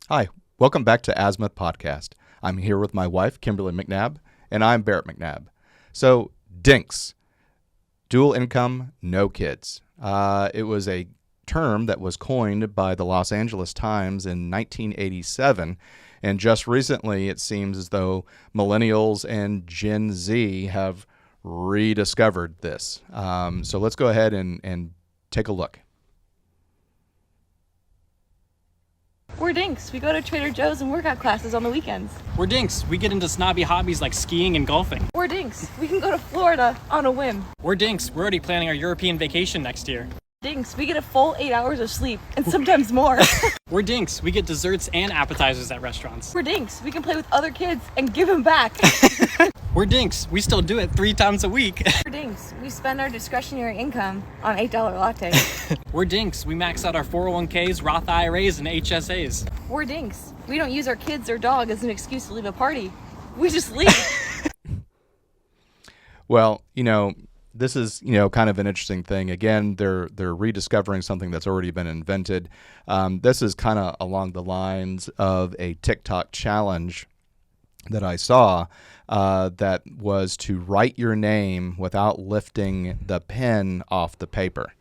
Hi, welcome back to Azimuth Podcast. I'm here with my wife, Kimberly McNabb, and I'm Barrett McNabb. So, DINKs, dual income, no kids. It was a term that was coined by the Los Angeles Times in 1987, and just recently it seems as though millennials and Gen Z have rediscovered this. So let's go ahead and take a look. We're DINKs. We go to Trader Joe's and workout classes on the weekends. We're DINKs. We get into snobby hobbies like skiing and golfing. We're DINKs. We can go to Florida on a whim. We're DINKs. We're already planning our European vacation next year. DINKs. We get a full 8 hours of sleep and sometimes more. We're DINKs. We get desserts and appetizers at restaurants. We're DINKs. We can play with other kids and give them back. We're DINKs. We still do it 3 times a week. We're DINKs. We spend our discretionary income on $8 lattes. We're DINKs. We max out our 401ks, Roth IRAs, and HSAs. We're DINKs. We don't use our kids or dog as an excuse to leave a party. We just leave. Well, this is, kind of an interesting thing. Again, they're rediscovering something that's already been invented. This is kind of along the lines of a TikTok challenge that I saw that was to write your name without lifting the pen off the paper.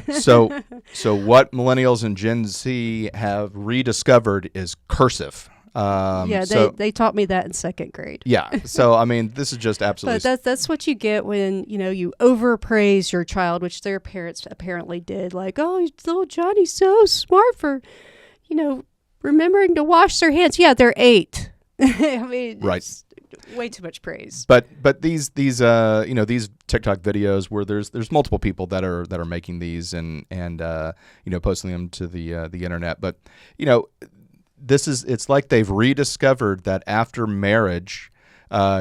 So what millennials and Gen Z have rediscovered is cursive. They taught me that in 2nd grade. Yeah. So, I mean, this is just absolutely... But that's what you get when, you overpraise your child, which their parents apparently did. Like, oh, little Johnny's so smart for, remembering to wash their hands. Yeah, they're 8. I mean, right. It's way too much praise. But these TikTok videos where there's multiple people that are making these and posting them to the internet. But, it's like they've rediscovered that after marriage,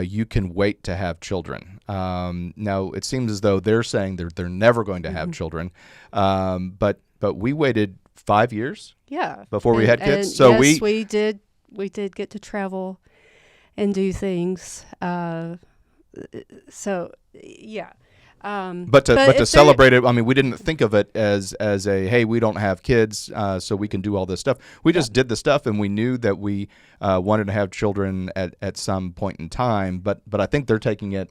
you can wait to have children. Now it seems as though they're saying they're never going to have children. But we waited 5 years. Yeah. Before we had kids. And So yes, we did get to travel and do things. So yeah. But to celebrate it, I mean, we didn't think of it as a, hey, we don't have kids, so we can do all this stuff. We just did the stuff, and we knew that we wanted to have children at some point in time. But I think they're taking it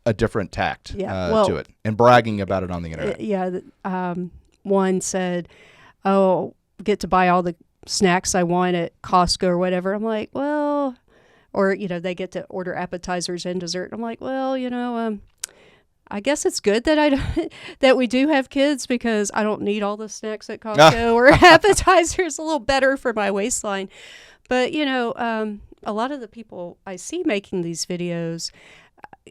a different tact to it and bragging about it on the internet. One said, "Oh, get to buy all the snacks I want at Costco or whatever." I'm like, well, or they get to order appetizers and dessert. I'm like, well, I guess it's good that that we do have kids because I don't need all the snacks at Costco or appetizers. A little better for my waistline. But, a lot of the people I see making these videos,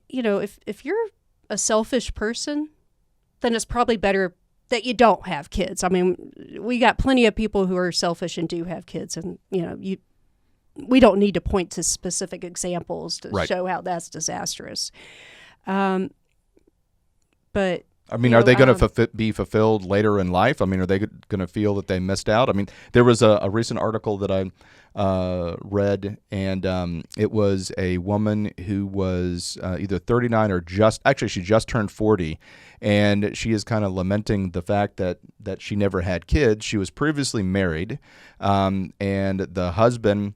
if you're a selfish person, then it's probably better that you don't have kids. I mean, we got plenty of people who are selfish and do have kids. And, we don't need to point to specific examples to show how that's disastrous. But I mean, are they going to be fulfilled later in life? I mean, are they going to feel that they missed out? I mean, there was a recent article that I read, and it was a woman who was either 39 or she just turned 40, and she is kind of lamenting the fact that she never had kids. She was previously married, and the husband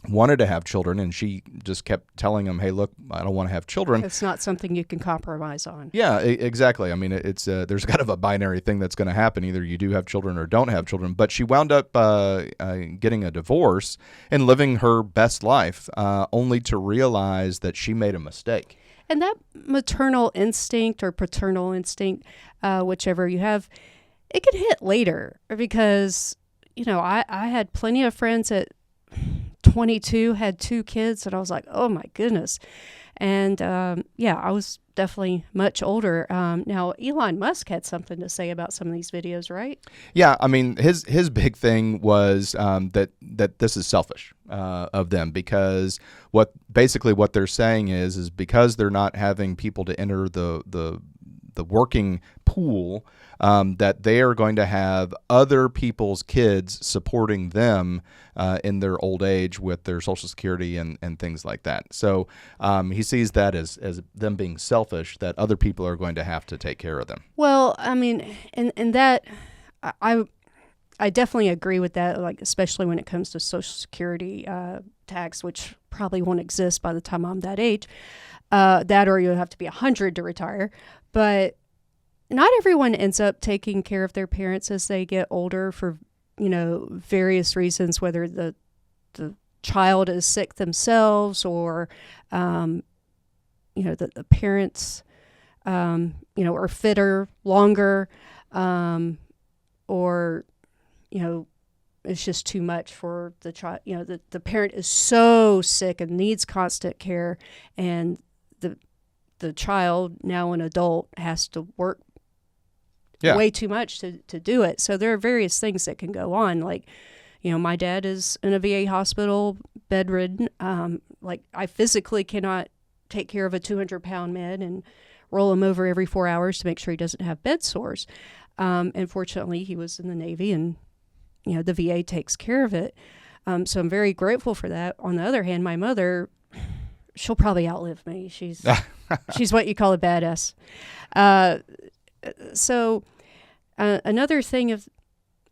wanted to have children, and she just kept telling him, hey, look, I don't want to have children. It's not something you can compromise on. Yeah, exactly. I mean, it's there's kind of a binary thing that's going to happen. Either you do have children or don't have children. But she wound up getting a divorce and living her best life, only to realize that she made a mistake. And that maternal instinct or paternal instinct, whichever you have, it can hit later because, I had plenty of friends at 22 had 2 kids, and I was like, oh my goodness. And I was definitely much older. Now Elon Musk had something to say about some of these videos, right? Yeah, I mean, his big thing was that this is selfish of them, because what they're saying is because they're not having people to enter the working pool, that they are going to have other people's kids supporting them in their old age with their Social Security and things like that. So he sees that as them being selfish, that other people are going to have to take care of them. Well, I mean, and that I I definitely agree with that, like especially when it comes to Social Security tax, which probably won't exist by the time I'm that age. That or you'll have to be 100 to retire. But not everyone ends up taking care of their parents as they get older for, various reasons, whether the child is sick themselves or, the parents, are fitter longer, or, it's just too much for the child. The parent is so sick and needs constant care, and the child, now an adult, has to work way too much to do it. So there are various things that can go on. Like, my dad is in a VA hospital, bedridden. I physically cannot take care of a 200-pound man and roll him over every 4 hours to make sure he doesn't have bed sores. And fortunately, he was in the Navy, and the VA takes care of it. So I'm very grateful for that. On the other hand, my mother, she'll probably outlive me. She's what you call a badass. So another thing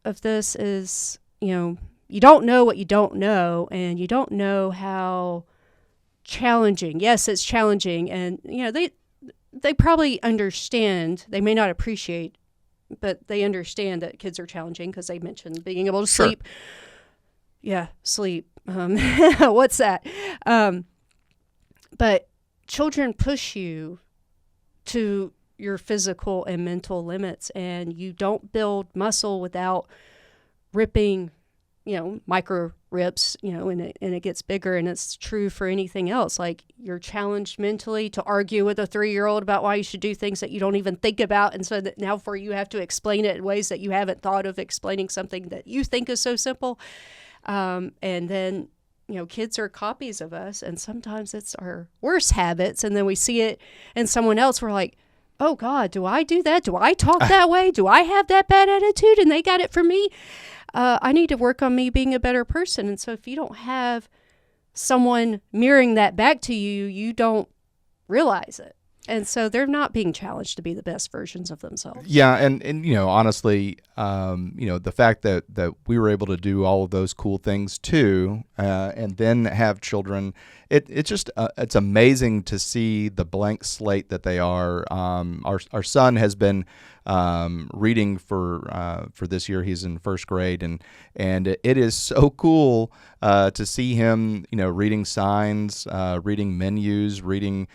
of this is, you don't know what you don't know, and you don't know how challenging. Yes, it's challenging, and they probably understand. They may not appreciate, but they understand that kids are challenging because they mentioned being able to sleep. Yeah, sleep. What's that? But children push you to your physical and mental limits, and you don't build muscle without ripping, micro rips, and it gets bigger. And it's true for anything else. Like, you're challenged mentally to argue with a 3-year-old about why you should do things that you don't even think about, and so that now you have to explain it in ways that you haven't thought of explaining something that you think is so simple. And then kids are copies of us, and sometimes it's our worst habits, and then we see it in someone else. We're like, oh God, do I do that? Do I talk that way? Do I have that bad attitude? And they got it from me. I need to work on me being a better person. And so if you don't have someone mirroring that back to you, you don't realize it. And so they're not being challenged to be the best versions of themselves. Yeah, and honestly, the fact that we were able to do all of those cool things too, and then have children, it's just it's amazing to see the blank slate that they are. Our son has been reading for this year. He's in first grade, and it is so cool to see him, reading signs, reading menus, reading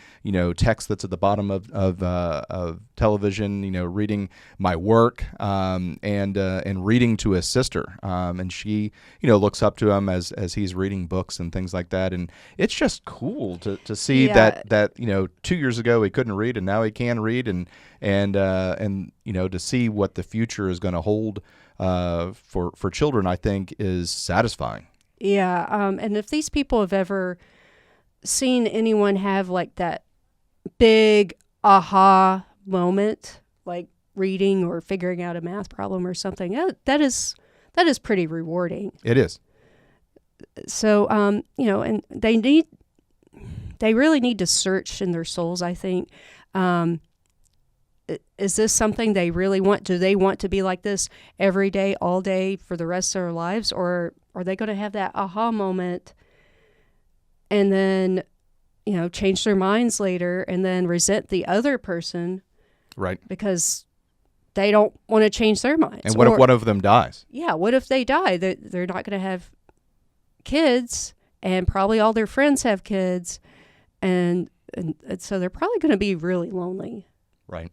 text that's at the bottom of television, reading my work, and reading to his sister, and she looks up to him as he's reading books and things like that, and it's just cool to see that 2 years ago he couldn't read and now he can read, and to see what the future is going to hold for children, I think is satisfying. Yeah, and if these people have ever seen anyone have like that big aha moment, like reading or figuring out a math problem or something, that is pretty rewarding. It is. So, and they really need to search in their souls, I think. Is this something they really want? Do they want to be like this every day, all day, for the rest of their lives? Or are they going to have that aha moment and then, change their minds later and then resent the other person? Right. Because they don't want to change their minds. And what if one of them dies? Yeah, what if they die? They're not going to have kids, and probably all their friends have kids, and so they're probably going to be really lonely. Right.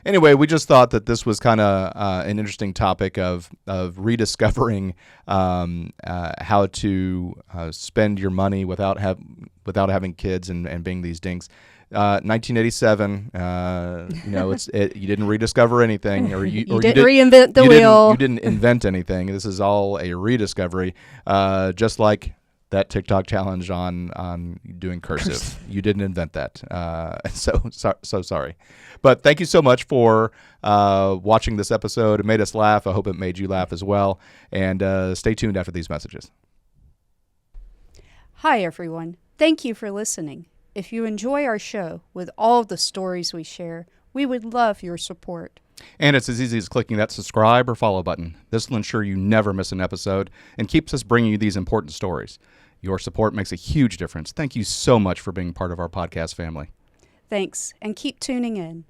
Anyway, we just thought that this was kind of an interesting topic of rediscovering how to spend your money without having kids and being these dinks. 1987, you didn't rediscover anything, or you didn't reinvent the wheel. You didn't invent anything. This is all a rediscovery, just like that TikTok challenge on doing cursive. You didn't invent that. So sorry. But thank you so much for watching this episode. It made us laugh. I hope it made you laugh as well. And stay tuned after these messages. Hi, everyone. Thank you for listening. If you enjoy our show with all of the stories we share, we would love your support. And it's as easy as clicking that subscribe or follow button. This will ensure you never miss an episode and keeps us bringing you these important stories. Your support makes a huge difference. Thank you so much for being part of our podcast family. Thanks, and keep tuning in.